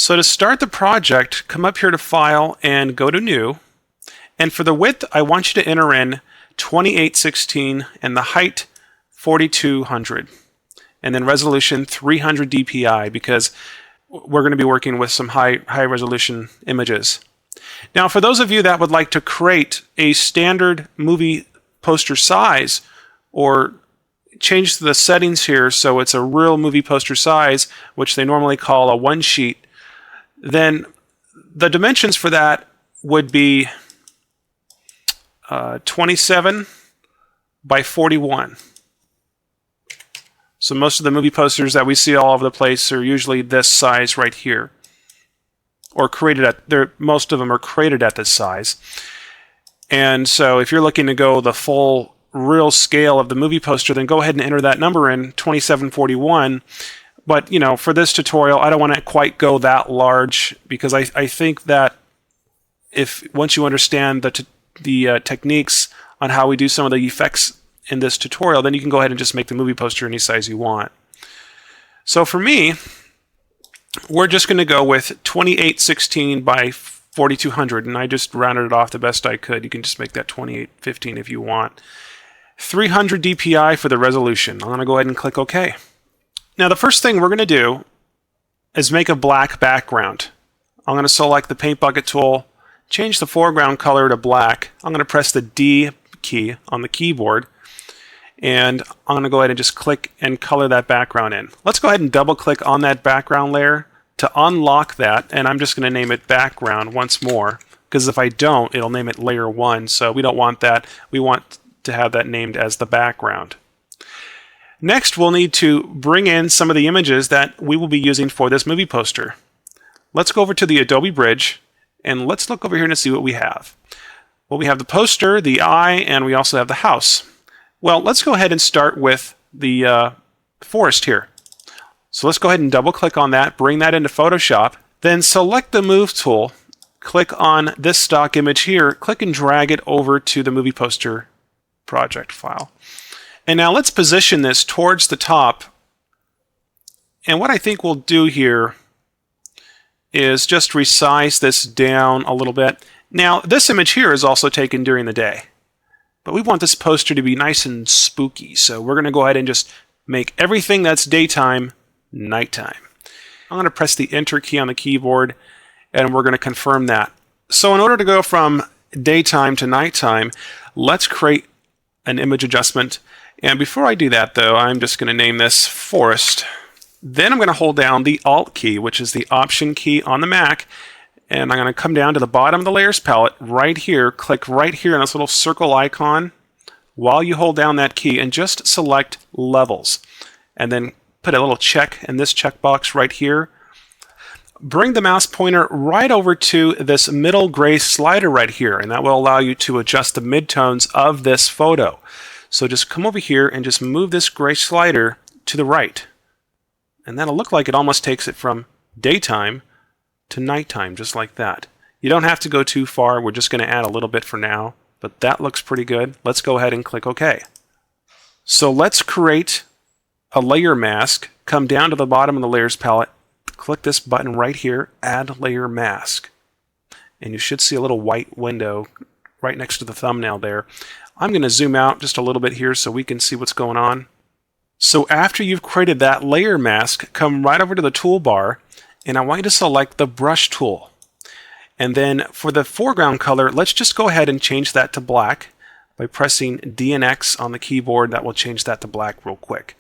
So to start the project, come up here to File and go to New. And for the width, I want you to enter in 2816 and the height 4200. And then resolution 300 dpi because we're going to be working with some high resolution images. Now for those of you that would like to create a standard movie poster size or change the settings here so it's a real movie poster size, which they normally call a one sheet, then the dimensions for that would be 27 by 41. So most of the movie posters that we see all over the place are usually this size right here, or created at. Most of them are created at this size. And so if you're looking to go the full real scale of the movie poster, then go ahead and enter that number in 2741. But for this tutorial, I don't want to quite go that large because I think that once you understand the techniques on how we do some of the effects in this tutorial, then you can go ahead and just make the movie poster any size you want. So for me, we're just going to go with 2816 by 4200, and I just rounded it off the best I could. You can just make that 2815 if you want. 300 dpi for the resolution. I'm going to go ahead and click OK. Now the first thing we're going to do is make a black background. I'm going to select the paint bucket tool, change the foreground color to black. I'm going to press the D key on the keyboard, and I'm going to go ahead and just click and color that background in. Let's go ahead and double click on that background layer to unlock that, and I'm just going to name it background once more, because if I don't, it'll name it layer 1, so we don't want that. We want to have that named as the background. Next, we'll need to bring in some of the images that we will be using for this movie poster. Let's go over to the Adobe Bridge, and let's look over here and see what we have. Well, we have the poster, the eye, and we also have the house. Well, let's go ahead and start with the forest here. So let's go ahead and double click on that, bring that into Photoshop, then select the Move tool, click on this stock image here, click and drag it over to the movie poster project file. And now let's position this towards the top. And what I think we'll do here is just resize this down a little bit. Now, this image here is also taken during the day, but we want this poster to be nice and spooky, so we're going to go ahead and just make everything that's daytime, nighttime. I'm going to press the Enter key on the keyboard, and we're going to confirm that. So in order to go from daytime to nighttime, let's create an image adjustment. And before I do that, though, I'm just going to name this Forest. Then I'm going to hold down the Alt key, which is the Option key on the Mac, and I'm going to come down to the bottom of the Layers palette right here, click right here on this little circle icon while you hold down that key, and just select Levels. And then put a little check in this checkbox right here. Bring the mouse pointer right over to this middle gray slider right here, and that will allow you to adjust the midtones of this photo. So just come over here and just move this gray slider to the right. And that'll look like it almost takes it from daytime to nighttime, just like that. You don't have to go too far. We're just going to add a little bit for now, but that looks pretty good. Let's go ahead and click OK. So let's create a layer mask. Come down to the bottom of the Layers palette, click this button right here, Add Layer Mask. And you should see a little white window right next to the thumbnail there. I'm going to zoom out just a little bit here so we can see what's going on. So after you've created that layer mask, come right over to the toolbar, and I want you to select the brush tool. And then for the foreground color, let's just go ahead and change that to black by pressing D and X on the keyboard. That will change that to black real quick.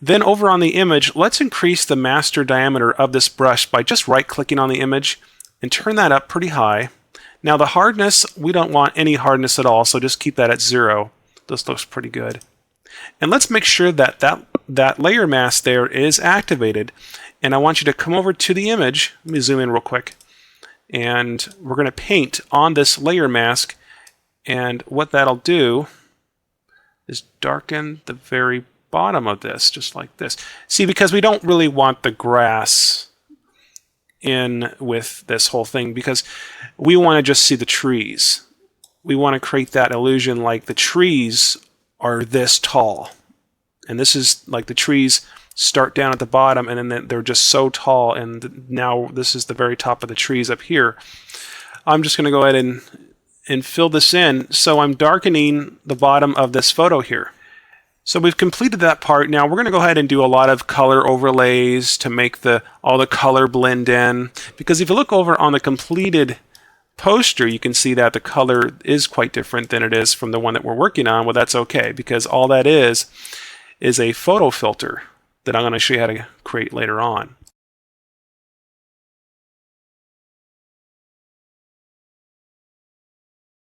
Then over on the image, let's increase the master diameter of this brush by just right-clicking on the image and turn that up pretty high. Now the hardness, we don't want any hardness at all, so just keep that at 0. This looks pretty good. And let's make sure that that layer mask there is activated. And I want you to come over to the image. Let me zoom in real quick. And we're going to paint on this layer mask. And what that'll do is darken the very bottom of this, just like this. See, because we don't really want the grass in with this whole thing, because we want to just see the trees. We want to create that illusion like the trees are this tall. And this is like the trees start down at the bottom, and then they're just so tall, and now this is the very top of the trees up here. I'm just going to go ahead and fill this in. So I'm darkening the bottom of this photo here. So we've completed that part. Now we're going to go ahead and do a lot of color overlays to make all the color blend in. Because if you look over on the completed poster, you can see that the color is quite different than it is from the one that we're working on. Well, that's okay, because all that is a photo filter that I'm going to show you how to create later on.